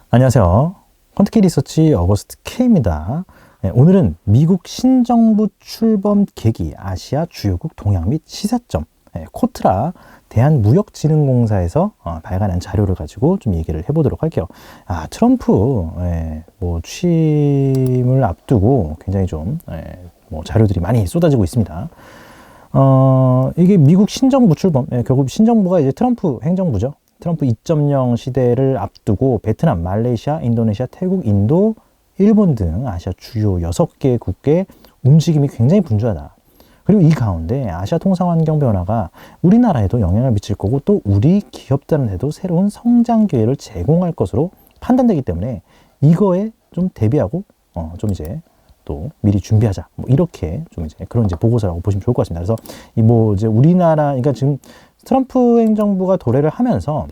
안녕하세요. 퀀트키 리서치 어거스트 K입니다. 오늘은 미국 신정부 출범 계기, 아시아 주요국 동향 및 시사점, 코트라 대한무역진흥공사에서 발간한 자료를 가지고 좀 얘기를 해보도록 할게요. 트럼프 취임을 앞두고 굉장히 좀 자료들이 많이 쏟아지고 있습니다. 이게 미국 신정부 출범, 결국 신정부가 이제 트럼프 행정부죠. 트럼프 2.0 시대를 앞두고 베트남, 말레이시아, 인도네시아, 태국, 인도, 일본 등 아시아 주요 6개 국가의 움직임이 굉장히 분주하다. 그리고 이 가운데 아시아 통상 환경 변화가 우리나라에도 영향을 미칠 거고 또 우리 기업들한테도 새로운 성장 기회를 제공할 것으로 판단되기 때문에 이거에 좀 대비하고 좀 이제 또 미리 준비하자. 이렇게 좀 이제 그런 이제 보고서라고 보시면 좋을 것 같습니다. 그래서 이제 우리나라, 그러니까 지금 트럼프 행정부가 도래를 하면서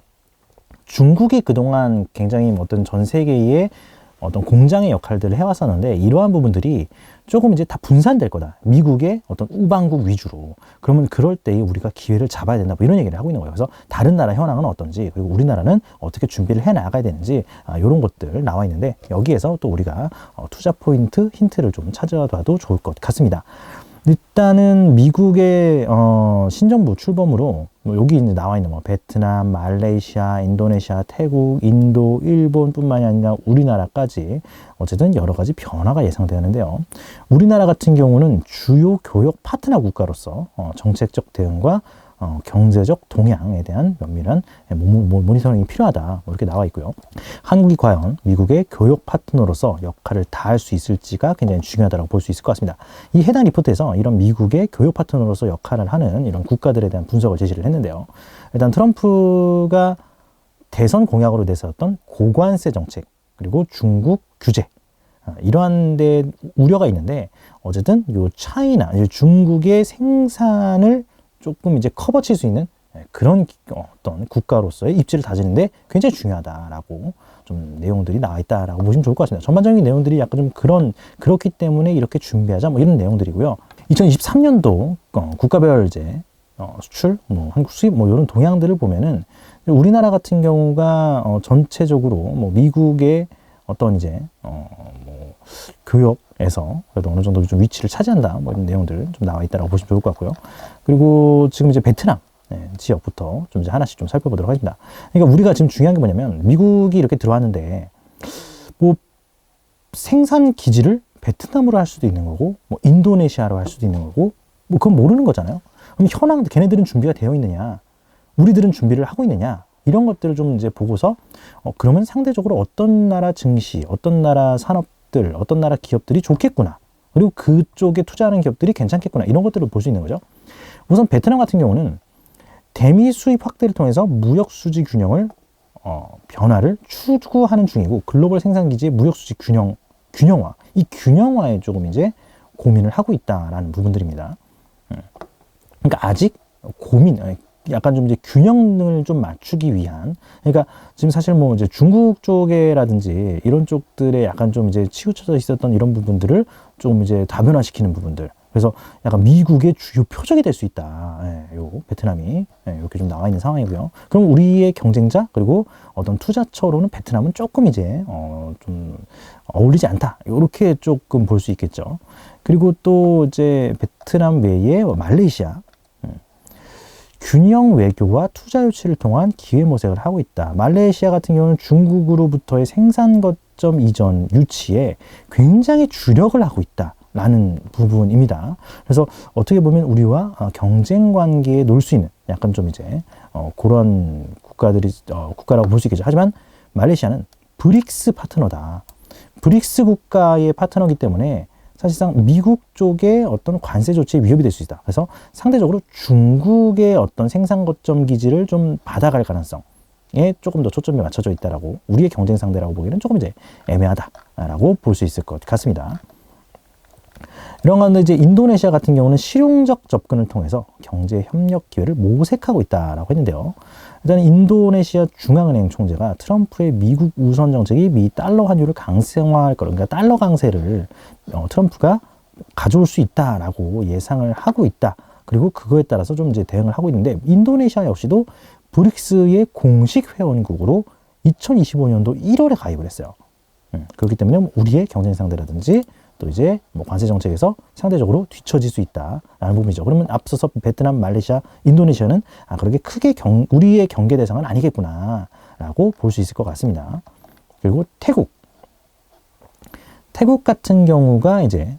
중국이 그동안 굉장히 어떤 전 세계의 어떤 공장의 역할들을 해왔었는데 이러한 부분들이 조금 이제 다 분산될 거다. 미국의 어떤 우방국 위주로. 그러면 그럴 때 우리가 기회를 잡아야 된다. 이런 얘기를 하고 있는 거예요. 그래서 다른 나라 현황은 어떤지, 그리고 우리나라는 어떻게 준비를 해 나가야 되는지, 이런 것들 나와 있는데 여기에서 또 우리가 투자 포인트, 힌트를 좀 찾아봐도 좋을 것 같습니다. 일단은 미국의 신정부 출범으로 여기 이제 나와 있는 베트남, 말레이시아, 인도네시아, 태국, 인도, 일본뿐만이 아니라 우리나라까지 어쨌든 여러 가지 변화가 예상되는데요. 우리나라 같은 경우는 주요 교역 파트너 국가로서 정책적 대응과 경제적 동향에 대한 면밀한 모니터링이 필요하다. 이렇게 나와 있고요. 한국이 과연 미국의 교역 파트너로서 역할을 다할 수 있을지가 굉장히 중요하다고 볼 수 있을 것 같습니다. 이 해당 리포트에서 이런 미국의 교역 파트너로서 역할을 하는 이런 국가들에 대한 분석을 제시를 했는데요. 일단 트럼프가 대선 공약으로 내세웠던 고관세 정책, 그리고 중국 규제, 이러한 데 우려가 있는데 어쨌든 요 차이나 중국의 생산을 조금 이제 커버칠 수 있는 그런 어떤 국가로서의 입지를 다지는데 굉장히 중요하다라고 좀 내용들이 나와 있다라고 보시면 좋을 것 같습니다. 전반적인 내용들이 약간 좀 그렇기 때문에 이렇게 준비하자 이런 내용들이고요. 2023년도 국가별 이제 수출, 한국 수입 이런 동향들을 보면은 우리나라 같은 경우가 전체적으로 미국의 어떤 이제 교역에서 그래도 어느 정도 좀 위치를 차지한다. 이런 내용들 좀 나와 있다라고 보시면 좋을 것 같고요. 그리고 지금 이제 베트남 지역부터 좀 이제 하나씩 좀 살펴보도록 하겠습니다. 그러니까 우리가 지금 중요한 게 뭐냐면 미국이 이렇게 들어왔는데 생산 기지를 베트남으로 할 수도 있는 거고 인도네시아로 할 수도 있는 거고 그건 모르는 거잖아요. 그럼 현황 걔네들은 준비가 되어 있느냐, 우리들은 준비를 하고 있느냐, 이런 것들을 좀 이제 보고서 그러면 상대적으로 어떤 나라 증시, 어떤 나라 산업들, 어떤 나라 기업들이 좋겠구나, 그리고 그쪽에 투자하는 기업들이 괜찮겠구나, 이런 것들을 볼 수 있는 거죠. 우선 베트남 같은 경우는 대미 수입 확대를 통해서 무역 수지 균형을 변화를 추구하는 중이고 글로벌 생산 기지의 무역 수지 균형화, 이 균형화에 조금 이제 고민을 하고 있다라는 부분들입니다. 그러니까 아직 약간 좀 이제 균형을 좀 맞추기 위한, 그러니까 지금 사실 이제 중국 쪽에라든지 이런 쪽들에 약간 좀 이제 치우쳐져 있었던 이런 부분들을 좀 이제 다변화시키는 부분들. 그래서 약간 미국의 주요 표적이 될 수 있다. 요 베트남이 이렇게 좀 나와 있는 상황이고요. 그럼 우리의 경쟁자 그리고 어떤 투자처로는 베트남은 조금 이제 좀 어울리지 않다. 이렇게 조금 볼 수 있겠죠. 그리고 또 이제 베트남 외에 말레이시아. 균형 외교와 투자 유치를 통한 기회 모색을 하고 있다. 말레이시아 같은 경우는 중국으로부터의 생산 거점 이전 유치에 굉장히 주력을 하고 있다라는 부분입니다. 그래서 어떻게 보면 우리와 경쟁 관계에 놓을 수 있는 약간 좀 이제 그런 국가라고 볼 수 있겠죠. 하지만 말레이시아는 브릭스 파트너다. 브릭스 국가의 파트너이기 때문에 사실상 미국 쪽의 어떤 관세 조치에 위협이 될 수 있다. 그래서 상대적으로 중국의 어떤 생산 거점 기지를 좀 받아갈 가능성에 조금 더 초점이 맞춰져 있다라고, 우리의 경쟁 상대라고 보기에는 조금 이제 애매하다라고 볼 수 있을 것 같습니다. 이런 가운데 이제 인도네시아 같은 경우는 실용적 접근을 통해서 경제 협력 기회를 모색하고 있다라고 했는데요. 일단 인도네시아 중앙은행 총재가 트럼프의 미국 우선 정책이 미 달러 환율을 강성화할 거라, 그러니까 달러 강세를 트럼프가 가져올 수 있다라고 예상을 하고 있다. 그리고 그거에 따라서 좀 이제 대응을 하고 있는데 인도네시아 역시도 브릭스의 공식 회원국으로 2025년도 1월에 가입을 했어요. 그렇기 때문에 우리의 경쟁 상대라든지 또 이제 뭐 관세 정책에서 상대적으로 뒤처질 수 있다라는 부분이죠. 그러면 앞서서 베트남, 말레이시아, 인도네시아는 그렇게 크게 우리의 경계 대상은 아니겠구나라고 볼 수 있을 것 같습니다. 그리고 태국 같은 경우가 이제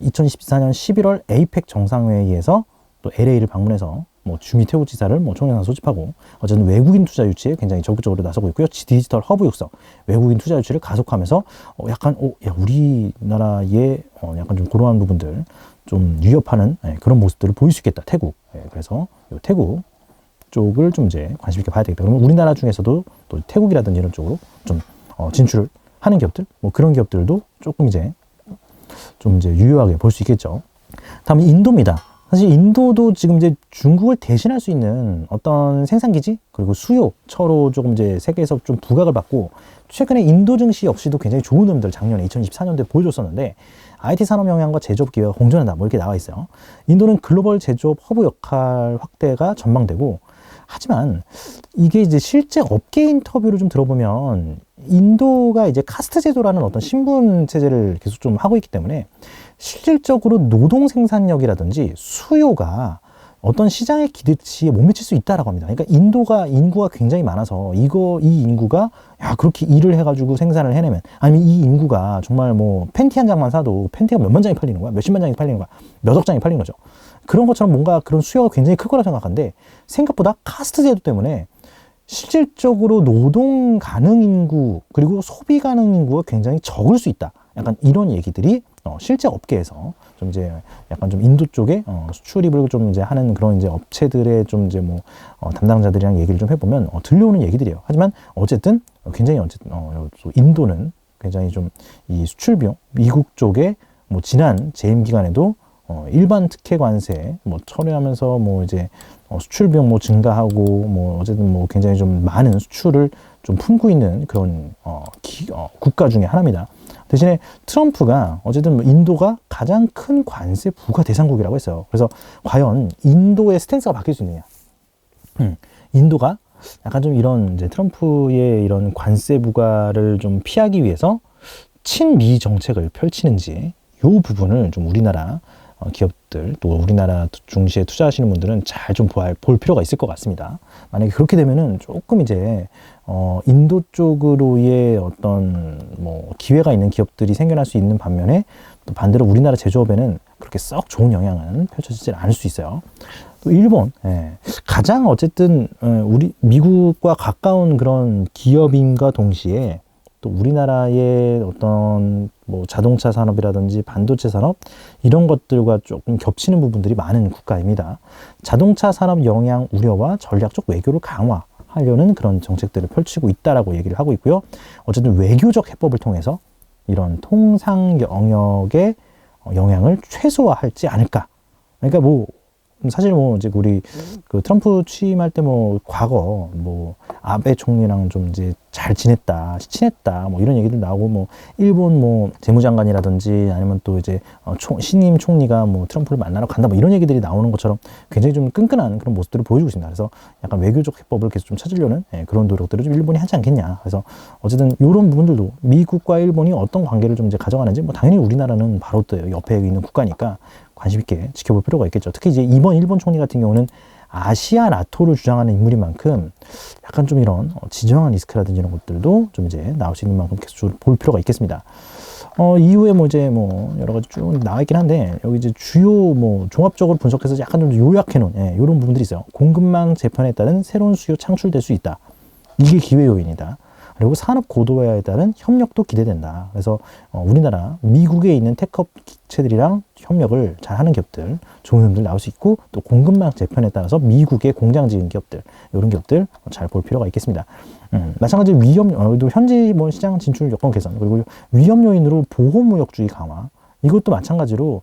2014년 11월 에이펙 정상회의에서 또 LA를 방문해서 뭐 주미 태국 지사를 뭐 총영상 소집하고 어쨌든 외국인 투자 유치에 굉장히 적극적으로 나서고 있고요. 디지털 허브 육성, 외국인 투자 유치를 가속하면서 약간 우리나라의 약간 좀 그러한 부분들 좀 위협하는 그런 모습들을 보일 수 있겠다. 태국. 그래서 태국 쪽을 좀 이제 관심 있게 봐야 되겠다. 그러면 우리나라 중에서도 또 태국이라든지 이런 쪽으로 좀 진출을 하는 기업들, 뭐 그런 기업들도 조금 이제 좀 이제 유효하게 볼 수 있겠죠. 다음은 인도입니다. 사실 인도도 지금 이제 중국을 대신할 수 있는 어떤 생산기지 그리고 수요처로 조금 이제 세계에서 좀 부각을 받고 최근에 인도 증시 역시도 굉장히 좋은 흐름들 작년에 2024년도에 보여줬었는데 IT 산업 영향과 제조업 기회가 공존한다 뭐 이렇게 나와 있어요. 인도는 글로벌 제조업 허브 역할 확대가 전망되고 하지만 이게 이제 실제 업계 인터뷰를 좀 들어보면 인도가 이제 카스트 제도라는 어떤 신분 체제를 계속 좀 하고 있기 때문에 실질적으로 노동 생산력이라든지 수요가 어떤 시장의 기대치에 못 미칠 수 있다라고 합니다. 그러니까 인구가 굉장히 많아서 이 인구가 그렇게 일을 해가지고 생산을 해내면 아니면 이 인구가 정말 뭐 팬티 한 장만 사도 팬티가 몇만 장이 팔리는 거야, 몇십만 장이 팔리는 거야, 몇억 장이 팔리는 거죠. 그런 것처럼 뭔가 그런 수요가 굉장히 클 거라 생각하는데 생각보다 카스트 제도 때문에 실질적으로 노동 가능 인구 그리고 소비 가능 인구가 굉장히 적을 수 있다. 약간 이런 얘기들이 실제 업계에서 좀 이제 약간 좀 인도 쪽에 수출입을 좀 이제 하는 그런 이제 업체들의 좀 이제 뭐 담당자들이랑 얘기를 좀 해보면 들려오는 얘기들이에요. 하지만 어쨌든 굉장히 인도는 굉장히 좀 이 수출 비용 미국 쪽에 뭐 지난 재임 기간에도 일반 특혜 관세 뭐 철회하면서 뭐 이제 수출 비용 뭐 증가하고 뭐 어쨌든 뭐 굉장히 좀 많은 수출을 좀 품고 있는 그런 국가 중에 하나입니다. 대신에 트럼프가 어쨌든 인도가 가장 큰 관세 부과 대상국이라고 했어요. 그래서 과연 인도의 스탠스가 바뀔 수 있느냐? 인도가 약간 좀 이런 이제 트럼프의 이런 관세 부과를 좀 피하기 위해서 친미 정책을 펼치는지 이 부분을 좀 우리나라 기업들 또 우리나라 중시에 투자하시는 분들은 잘 좀 볼 필요가 있을 것 같습니다. 만약에 그렇게 되면은 조금 이제 인도 쪽으로의 어떤 뭐 기회가 있는 기업들이 생겨날 수 있는 반면에 또 반대로 우리나라 제조업에는 그렇게 썩 좋은 영향은 펼쳐지지 않을 수 있어요. 또 일본 가장 어쨌든 우리 미국과 가까운 그런 기업인과 동시에 또 우리나라의 어떤 뭐 자동차 산업이라든지 반도체 산업 이런 것들과 조금 겹치는 부분들이 많은 국가입니다. 자동차 산업 영향 우려와 전략적 외교를 강화하려는 그런 정책들을 펼치고 있다라고 얘기를 하고 있고요. 어쨌든 외교적 해법을 통해서 이런 통상 영역의 영향을 최소화할지 않을까. 그러니까 뭐 사실 뭐 이제 우리 그 트럼프 취임할 때 뭐 과거 뭐 아베 총리랑 좀 이제 잘 지냈다, 친했다 뭐 이런 얘기들 나오고 뭐 일본 뭐 재무장관이라든지 아니면 또 이제 신임 총리가 뭐 트럼프를 만나러 간다 뭐 이런 얘기들이 나오는 것처럼 굉장히 좀 끈끈한 그런 모습들을 보여주고 있습니다. 그래서 약간 외교적 해법을 계속 좀 찾으려는 그런 노력들을 좀 일본이 하지 않겠냐. 그래서 어쨌든 이런 부분들도 미국과 일본이 어떤 관계를 좀 이제 가져가는지 뭐 당연히 우리나라는 바로 또 옆에 있는 국가니까 관심 있게 지켜볼 필요가 있겠죠. 특히 이제 이번 일본 총리 같은 경우는 아시아 나토를 주장하는 인물인 만큼 약간 좀 이런 지정한 리스크라든지 이런 것들도 좀 이제 나올 수 있는 만큼 계속 볼 필요가 있겠습니다. 이후에 뭐 이제 뭐 여러 가지 쭉 나와 있긴 한데 여기 이제 주요 뭐 종합적으로 분석해서 약간 좀 요약해 놓은 이런 부분들이 있어요. 공급망 재편에 따른 새로운 수요 창출될 수 있다. 이게 기회 요인이다. 그리고 산업 고도화에 따른 협력도 기대된다. 그래서 우리나라 미국에 있는 테크업 기체들이랑 협력을 잘하는 기업들, 좋은 흐름들 나올 수 있고 또 공급망 재편에 따라서 미국의 공장 지은 기업들, 이런 기업들 잘 볼 필요가 있겠습니다. 마찬가지로 현지 뭐 시장 진출 여건 개선 그리고 위험 요인으로 보호무역주의 강화. 이것도 마찬가지로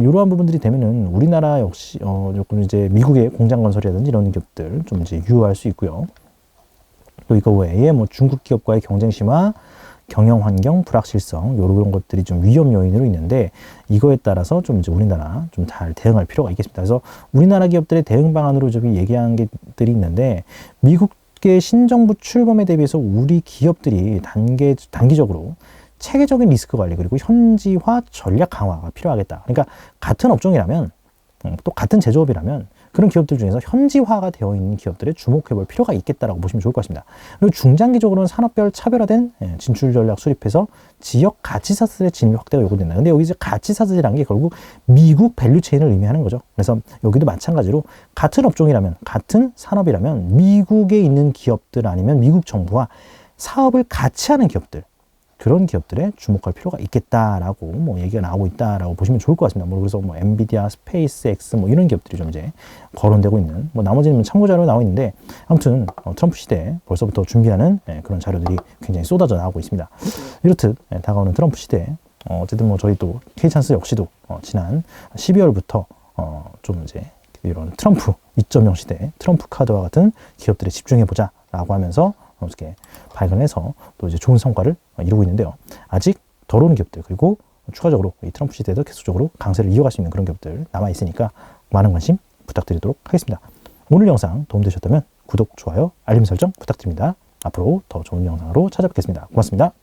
이러한 부분들이 되면은 우리나라 역시 조금 이제 미국의 공장 건설이라든지 이런 기업들 좀 이제 유효할 수 있고요. 또 이거 외에 뭐 중국 기업과의 경쟁 심화, 경영 환경 불확실성 이런 것들이 좀 위험 요인으로 있는데 이거에 따라서 좀 이제 우리나라 좀 잘 대응할 필요가 있겠습니다. 그래서 우리나라 기업들의 대응 방안으로 저기 얘기한 게들이 있는데 미국 미국의 신정부 출범에 대비해서 우리 기업들이 단기적으로 체계적인 리스크 관리 그리고 현지화 전략 강화가 필요하겠다. 그러니까 같은 업종이라면 또 같은 제조업이라면 그런 기업들 중에서 현지화가 되어 있는 기업들에 주목해 볼 필요가 있겠다라고 보시면 좋을 것 같습니다. 그리고 중장기적으로는 산업별 차별화된 진출 전략 수립해서 지역 가치사슬의 진입 확대가 요구된다. 근데 여기 이제 가치사슬이라는 게 결국 미국 밸류체인을 의미하는 거죠. 그래서 여기도 마찬가지로 같은 업종이라면 같은 산업이라면 미국에 있는 기업들 아니면 미국 정부와 사업을 같이 하는 기업들 그런 기업들에 주목할 필요가 있겠다라고 뭐 얘기가 나오고 있다라고 보시면 좋을 것 같습니다. 뭐 그래서 뭐 엔비디아, 스페이스X 뭐 이런 기업들이 좀 이제 거론되고 있는 뭐 나머지는 참고 자료로 나와 있는데 아무튼 트럼프 시대에 벌써부터 준비하는 그런 자료들이 굉장히 쏟아져 나오고 있습니다. 이렇듯 다가오는 트럼프 시대에 어쨌든 뭐 저희 또 K찬스 역시도 지난 12월부터 좀 이제 이런 트럼프 2.0 시대 트럼프 카드와 같은 기업들에 집중해 보자라고 하면서 이렇게 발견해서 또 이제 좋은 성과를 이루고 있는데요. 아직 덜 오는 기업들 그리고 추가적으로 이 트럼프 시대에도 계속적으로 강세를 이어갈 수 있는 그런 기업들 남아 있으니까 많은 관심 부탁드리도록 하겠습니다. 오늘 영상 도움되셨다면 구독, 좋아요, 알림 설정 부탁드립니다. 앞으로 더 좋은 영상으로 찾아뵙겠습니다. 고맙습니다.